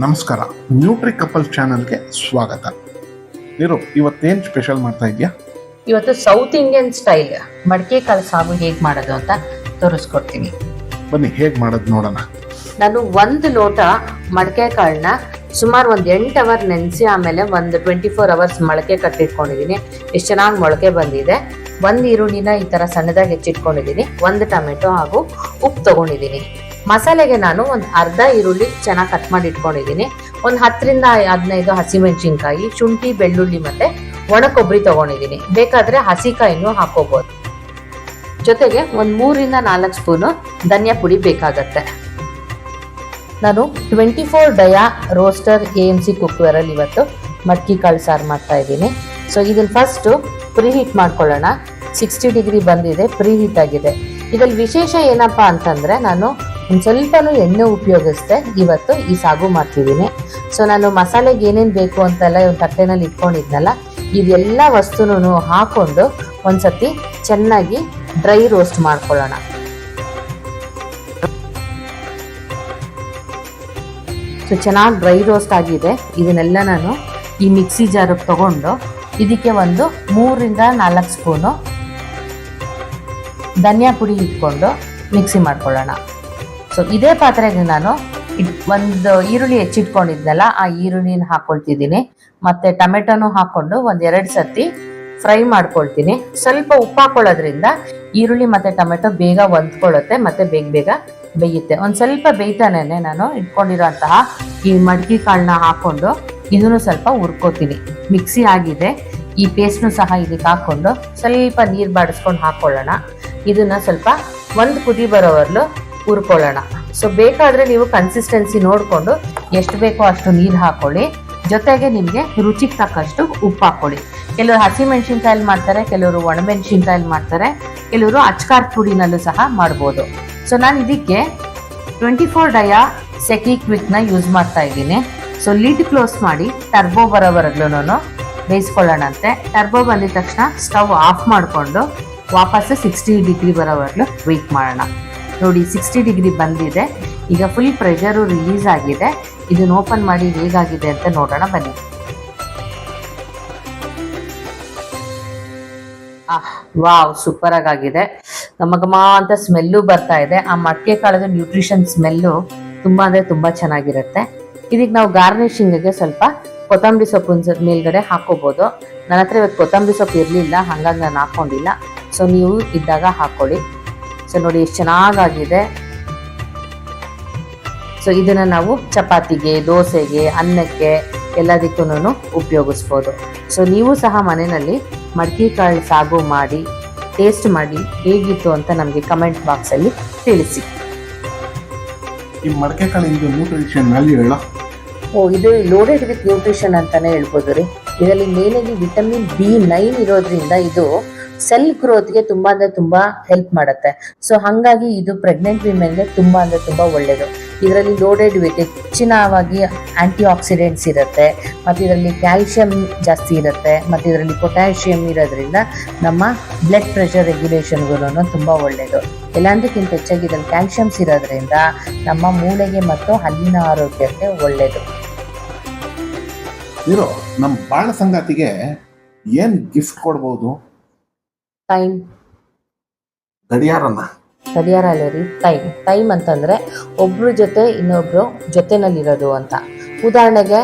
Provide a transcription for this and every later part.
ನಮಸ್ಕಾರ, nutri couple ಚಾನಲ್ಗೆ ಸ್ವಾಗತ. ನೀರು, ಇವತ್ತೇನು ಸ್ಪೆಷಲ್ ಮಾಡ್ತಾ ಇದೆಯಾ? ಇವತ್ತು ಸೌತ್ ಇಂಡಿಯನ್ ಸ್ಟೈಲ್ ಮಡಕೆ ಕಾಳು ಸಾಗು ಹೇಗೆ ಮಾಡೋದು ಅಂತ ತೋರಿಸ್ಕೊಡ್ತೀನಿ. ಬನ್ನಿ, ಹೇಗೆ ಮಾಡೋದು ನೋಡೋಣ. ನಾನು 1 ಲೋಟ ಮಡಕೆ ಕಾಳನ್ನ ಸುಮಾರು 8 ಅವರ್ ನೆನೆಸಿ ಆಮೇಲೆ 24 ಅವರ್ಸ್ ಮೊಳಕೆ ಕಟ್ಟಿಟ್ಕೊಂಡಿದ್ದೀನಿ. ಎಷ್ಟು ಚೆನ್ನಾಗಿ ಮೊಳಕೆ ಬಂದಿದೆ. 1 ಈರುಳ್ಳಿನ ಈ ಥರ ಸಣ್ಣದಾಗಿ ಹೆಚ್ಚಿಟ್ಕೊಂಡಿದ್ದೀನಿ. 1 ಟೊಮೆಟೊ ಹಾಗೂ ಉಪ್ಪು ತೊಗೊಂಡಿದ್ದೀನಿ. ಮಸಾಲೆಗೆ ನಾನು ಒಂದು ಅರ್ಧ ಈರುಳ್ಳಿ ಚೆನ್ನಾಗಿ ಕಟ್ ಮಾಡಿ ಇಟ್ಕೊಂಡಿದ್ದೀನಿ. ಒಂದು 10 ರಿಂದ 15 ಹಸಿಮೆಣಸಿನ್ಕಾಯಿ, ಶುಂಠಿ, ಬೆಳ್ಳುಳ್ಳಿ ಮತ್ತೆ ಒಣ ಕೊಬ್ಬರಿ ತೊಗೊಂಡಿದ್ದೀನಿ. ಬೇಕಾದರೆ ಹಸಿಕಾಯಿನೂ ಹಾಕೋಬೋದು. ಜೊತೆಗೆ ಒಂದು 3 ರಿಂದ 4 ಸ್ಪೂನು ಧನಿಯಾ ಪುಡಿ ಬೇಕಾಗತ್ತೆ. ನಾನು 24 ಡಯಾ ರೋಸ್ಟರ್ AMC ಕುಕ್ಕರಲ್ಲಿ ಇವತ್ತು ಮಡಕೆ ಕಾಳು ಸಾರು ಮಾಡ್ತಾ ಇದ್ದೀನಿ. ಸೊ ಇದನ್ನು ಫಸ್ಟು ಪ್ರೀ ಹೀಟ್ ಮಾಡ್ಕೊಳ್ಳೋಣ. 60 ಡಿಗ್ರಿ ಬಂದಿದೆ, ಪ್ರೀ ಹೀಟ್ ಆಗಿದೆ. ಇದರಲ್ಲಿ ವಿಶೇಷ ಏನಪ್ಪ ಅಂತಂದರೆ, ನಾನು ಒಂದು ಸ್ವಲ್ಪನೂ ಎಣ್ಣೆ ಉಪಯೋಗಿಸ್ದೆ ಇವತ್ತು ಈ ಸಾಗು ಮಾಡ್ತಿದ್ದೀನಿ. ಸೊ ನಾನು ಮಸಾಲೆಗೆ ಏನೇನು ಬೇಕು ಅಂತೆಲ್ಲ ಒಂದು ತಟ್ಟೆನಲ್ಲಿ ಇಟ್ಕೊಂಡಿದ್ನಲ್ಲ, ಇದೆಲ್ಲ ವಸ್ತುನೂ ಹಾಕ್ಕೊಂಡು ಒಂದ್ಸತಿ ಚೆನ್ನಾಗಿ ಡ್ರೈ ರೋಸ್ಟ್ ಮಾಡ್ಕೊಳ್ಳೋಣ. ಸೊ ಚೆನ್ನಾಗಿ ಡ್ರೈ ರೋಸ್ಟ್ ಆಗಿದೆ. ಇದನ್ನೆಲ್ಲ ನಾನು ಈ ಮಿಕ್ಸಿ ಜಾರಿಗೆ ತಗೊಂಡು ಇದಕ್ಕೆ ಒಂದು 3 ರಿಂದ 4 ಸ್ಪೂನು ಧನಿಯಾ ಪುಡಿ ಇಟ್ಕೊಂಡು ಮಿಕ್ಸಿ ಮಾಡ್ಕೊಳ್ಳೋಣ. ಸೊ ಇದೇ ಪಾತ್ರೆಗೆ ನಾನು ಒಂದು ಈರುಳ್ಳಿ ಹೆಚ್ಚಿಟ್ಕೊಂಡಿದ್ನಲ್ಲ, ಆ ಈರುಳ್ಳಿನ ಹಾಕ್ಕೊಳ್ತಿದ್ದೀನಿ. ಮತ್ತು ಟೊಮೆಟೊನೂ ಹಾಕ್ಕೊಂಡು 1-2 ಸರ್ತಿ ಫ್ರೈ ಮಾಡ್ಕೊಳ್ತೀನಿ. ಸ್ವಲ್ಪ ಉಪ್ಪು ಹಾಕೊಳ್ಳೋದ್ರಿಂದ ಈರುಳ್ಳಿ ಮತ್ತು ಟೊಮೆಟೊ ಬೇಗ ಹೊಂದ್ಕೊಳ್ಳುತ್ತೆ ಮತ್ತು ಬೇಗ ಬೇಯುತ್ತೆ. ಒಂದು ಸ್ವಲ್ಪ ಬೇಯ್ತಾನೆ ನಾನು ಇಟ್ಕೊಂಡಿರೋಂತಹ ಈ ಮಡಕೆ ಕಾಳನ್ನ ಹಾಕ್ಕೊಂಡು ಇದನ್ನು ಸ್ವಲ್ಪ ಹುರ್ಕೋತೀನಿ. ಮಿಕ್ಸಿ ಆಗಿದೆ, ಈ ಪೇಸ್ಟ್ನು ಸಹ ಇದಕ್ಕೆ ಹಾಕ್ಕೊಂಡು ಸ್ವಲ್ಪ ನೀರು ಬಾಡಿಸ್ಕೊಂಡು ಹಾಕ್ಕೊಳ್ಳೋಣ. ಇದನ್ನು ಸ್ವಲ್ಪ 1 ಕುದಿ ಬರೋವರೆಗೂ ಹುರ್ಕೊಳ್ಳೋಣ. ಸೊ ಬೇಕಾದರೆ ನೀವು ಕನ್ಸಿಸ್ಟೆನ್ಸಿ ನೋಡಿಕೊಂಡು ಎಷ್ಟು ಬೇಕೋ ಅಷ್ಟು ನೀರು ಹಾಕ್ಕೊಳ್ಳಿ. ಜೊತೆಗೆ ನಿಮಗೆ ರುಚಿಗೆ ತಕ್ಕಷ್ಟು ಉಪ್ಪು ಹಾಕ್ಕೊಳ್ಳಿ. ಕೆಲವರು ಹಸಿಮೆಣ್ಸಿನ್ಕಾಯಲ್ಲಿ ಮಾಡ್ತಾರೆ, ಕೆಲವರು ಒಣಮೆಣ್ಸಿನ್ಕಾಯಲ್ಲಿ ಮಾಡ್ತಾರೆ, ಕೆಲವರು ಅಚ್ಕಾರದ ಪುಡಿನಲ್ಲೂ ಸಹ ಮಾಡ್ಬೋದು. ಸೊ ನಾನು ಇದಕ್ಕೆ 24 ಡಯಾ ಸೆಕಿ ಕ್ವಿಕ್ನ ಯೂಸ್ ಮಾಡ್ತಾ ಇದ್ದೀನಿ. ಸೊ ಲಿಡ್ ಕ್ಲೋಸ್ ಮಾಡಿ ಟರ್ಬೋ ಬರೋವರೆಗೂ ಬೇಯಿಸ್ಕೊಳ್ಳೋಣಂತೆ. ಟರ್ಬೋ ಬಂದಿದ ತಕ್ಷಣ ಸ್ಟವ್ ಆಫ್ ಮಾಡಿಕೊಂಡು ವಾಪಸ್ಸು 60 ಡಿಗ್ರಿ ಬರೋವರೆಗೂ ವೆಯ್ಟ್ ಮಾಡೋಣ. ನೋಡಿ, 60 ಡಿಗ್ರಿ ಬಂದಿದೆ. ಈಗ ಫುಲ್ ಪ್ರೆಷರು ರಿಲೀಸ್ ಆಗಿದೆ. ಇದನ್ನು ಓಪನ್ ಮಾಡಿ ಹೇಗಾಗಿದೆ ಅಂತ ನೋಡೋಣ ಬನ್ನಿ. ವಾವ್, ಸೂಪರ್ ಆಗಿದೆ. ಘಮ ಅಂತ ಸ್ಮೆಲ್ಲು ಬರ್ತಾ ಇದೆ. ಆ ಮಡಕೆ ಕಾಳದ ನ್ಯೂಟ್ರಿಷನ್ ಸ್ಮೆಲ್ಲು ತುಂಬಾ ಅಂದರೆ ತುಂಬ ಚೆನ್ನಾಗಿರುತ್ತೆ. ಇದಕ್ಕೆ ನಾವು ಗಾರ್ನಿಶಿಂಗ್ಗೆ ಸ್ವಲ್ಪ ಕೊತ್ತಂಬರಿ ಸೊಪ್ಪು ಮೇಲ್ಗಡೆ ಹಾಕೋಬೋದು. ನನ್ನ ಹತ್ರ ಇವತ್ತು ಕೊತ್ತಂಬರಿ ಸೊಪ್ಪು ಇರಲಿಲ್ಲ, ಹಾಗಾಗಿ ನಾನು ಹಾಕ್ಕೊಂಡಿಲ್ಲ. ಸೊ ನೀವು ಇದ್ದಾಗ ಹಾಕ್ಕೊಳ್ಳಿ. ಸೊ ನೋಡಿ ಎಷ್ಟು ಚೆನ್ನಾಗಾಗಿದೆ. ಸೊ ಇದನ್ನು ನಾವು ಚಪಾತಿಗೆ, ದೋಸೆಗೆ, ಅನ್ನಕ್ಕೆ ಎಲ್ಲದಕ್ಕೂ ಉಪಯೋಗಿಸ್ಬೋದು. ಸೊ ನೀವು ಸಹ ಮನೆಯಲ್ಲಿ ಮಡಕೆ ಕಾಳು ಸಾಗು ಮಾಡಿ ಟೇಸ್ಟ್ ಮಾಡಿ ಹೇಗಿತ್ತು ಅಂತ ನಮಗೆ ಕಮೆಂಟ್ ಬಾಕ್ಸಲ್ಲಿ ತಿಳಿಸಿ. ಈ ಮಡಕೆ ಕಾಳಿಂದು ನ್ಯೂಟ್ರಿಷನ್ ವ್ಯಾಲ್ಯೂ ಹೇಳೋ? ಇದು ಲೋಡೆಡ್ ವಿತ್ ನ್ಯೂಟ್ರಿಷನ್ ಅಂತಾನೆ ಹೇಳ್ಬೋದು ರೀ. ಇದರಲ್ಲಿ ಮೇನಾಗಿ ವಿಟಮಿನ್ B9 ಇರೋದ್ರಿಂದ ಇದು ಸೆಲ್ ಗ್ರೋತ್ಗೆ ತುಂಬ ಅಂದರೆ ತುಂಬ ಹೆಲ್ಪ್ ಮಾಡುತ್ತೆ. ಸೊ ಹಾಗಾಗಿ ಇದು ಪ್ರೆಗ್ನೆಂಟ್ ವಿಮೆನ್ಗೆ ತುಂಬ ಅಂದರೆ ತುಂಬ ಒಳ್ಳೆಯದು. ಇದರಲ್ಲಿ ಲೋಡೆಡ್ ವಿತ್ ಹೆಚ್ಚಿನವಾಗಿ ಆ್ಯಂಟಿ ಆಕ್ಸಿಡೆಂಟ್ಸ್ ಇರುತ್ತೆ, ಮತ್ತು ಇದರಲ್ಲಿ ಕ್ಯಾಲ್ಶಿಯಂ ಜಾಸ್ತಿ ಇರುತ್ತೆ, ಮತ್ತು ಇದರಲ್ಲಿ ಪೊಟ್ಯಾಷಿಯಂ ಇರೋದ್ರಿಂದ ನಮ್ಮ ಬ್ಲಡ್ ಪ್ರೆಷರ್ ರೆಗ್ಯುಲೇಷನ್ಗೂ ತುಂಬ ಒಳ್ಳೆಯದು. ಎಲ್ಲದಕ್ಕಿಂತ ಹೆಚ್ಚಾಗಿ ಇದರಲ್ಲಿ ಕ್ಯಾಲ್ಶಿಯಮ್ಸ್ ಇರೋದ್ರಿಂದ ನಮ್ಮ ಮೂಳೆಗೆ ಮತ್ತು ಹಲ್ಲಿನ ಆರೋಗ್ಯಕ್ಕೆ ಒಳ್ಳೆಯದು. ಇರೋ ನಮ್ಮ ಬಾಳ ಸಂಗಾತಿಗೆ ಏನು ಗಿಫ್ಟ್ ಕೊಡ್ಬೋದು? ಟೈಮ್. ಗಡಿಯಾರ ಅಲ್ಲ ರೀ, ಟೈಮ್ ಅಂತಂದರೆ ಒಬ್ರ ಜೊತೆ ಇನ್ನೊಬ್ರು ಜೊತೆನಲ್ಲಿರೋದು ಅಂತ. ಉದಾಹರಣೆಗೆ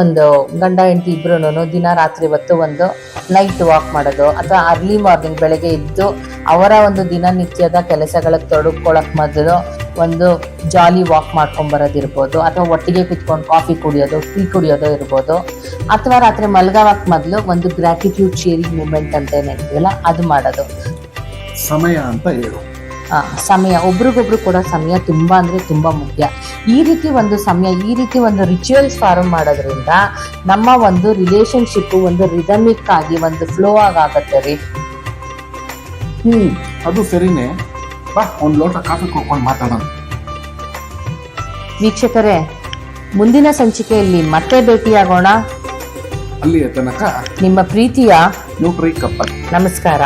ಒಂದು ಗಂಡ ಹೆಂಡತಿ ಇಬ್ರು ದಿನ ರಾತ್ರಿ ಹೊತ್ತು ಒಂದು ನೈಟ್ ವಾಕ್ ಮಾಡೋದು, ಅಥವಾ ಅರ್ಲಿ ಮಾರ್ನಿಂಗ್ ಬೆಳಗ್ಗೆ ಎದ್ದು ಅವರ ಒಂದು ದಿನನಿತ್ಯದ ಕೆಲಸಗಳಿಗೆ ತೊಡಗಿಕೊಳ್ಳೋಕೆ ಮೊದಲು ಒಂದು ಜಾಲಿ ವಾಕ್ ಮಾಡ್ಕೊಂಬರೋದಿರ್ಬೋದು, ಅಥವಾ ಒಟ್ಟಿಗೆ ಕುತ್ಕೊಂಡು ಕಾಫಿ ಕುಡಿಯೋದು, ಟೀ ಕುಡಿಯೋದು ಇರ್ಬೋದು, ಅಥವಾ ರಾತ್ರಿ ಮಲ್ಗೋಕ್ಕೆ ಮೊದಲು ಒಂದು ಗ್ರ್ಯಾಟಿಟ್ಯೂಡ್ ಶೇರಿಂಗ್ ಮೂಮೆಂಟ್ ಅಂತ ಏನು ಹೇಳ್ತೀವಲ್ಲ ಅದು ಮಾಡೋದು. ಸಮಯ ಅಂತ ಹೇಳು. ಸಮಯ, ಒಬ್ರಿಗೊಬ್ರು ಕೂಡ ಸಮಯ ತುಂಬ ಅಂದರೆ ತುಂಬ ಮುಖ್ಯ. ಈ ರೀತಿ ಒಂದು ಸಮಯ, ಈ ರೀತಿ ಒಂದು ರಿಚುವಲ್ಸ್ ಫಾರ್ಮ್ ಮಾಡೋದ್ರಿಂದ ನಮ್ಮ ಒಂದು ರಿಲೇಶನ್ಶಿಪ್ಪು ಒಂದು ರಿದಮಿಕ್ ಆಗಿ ಒಂದು ಫ್ಲೋ ಆಗುತ್ತೆ ರೀ. ಅದು ಸರಿನೇ. ಬಾ, ಒಂದು ಲೋಟ ಕಾಫಿ ಕೊಡ್ಕೊಂಡು ಮಾತಾಡೋಣ. ವೀಕ್ಷಕರೇ, ಮುಂದಿನ ಸಂಚಿಕೆಯಲ್ಲಿ ಮತ್ತೆ ಭೇಟಿಯಾಗೋಣ. ಅಲ್ಲಿಯ ತನಕ ನಿಮ್ಮ ಪ್ರೀತಿಯ ನ್ಯೂಟ್ರಿ ಕಪಲ್. ನಮಸ್ಕಾರ.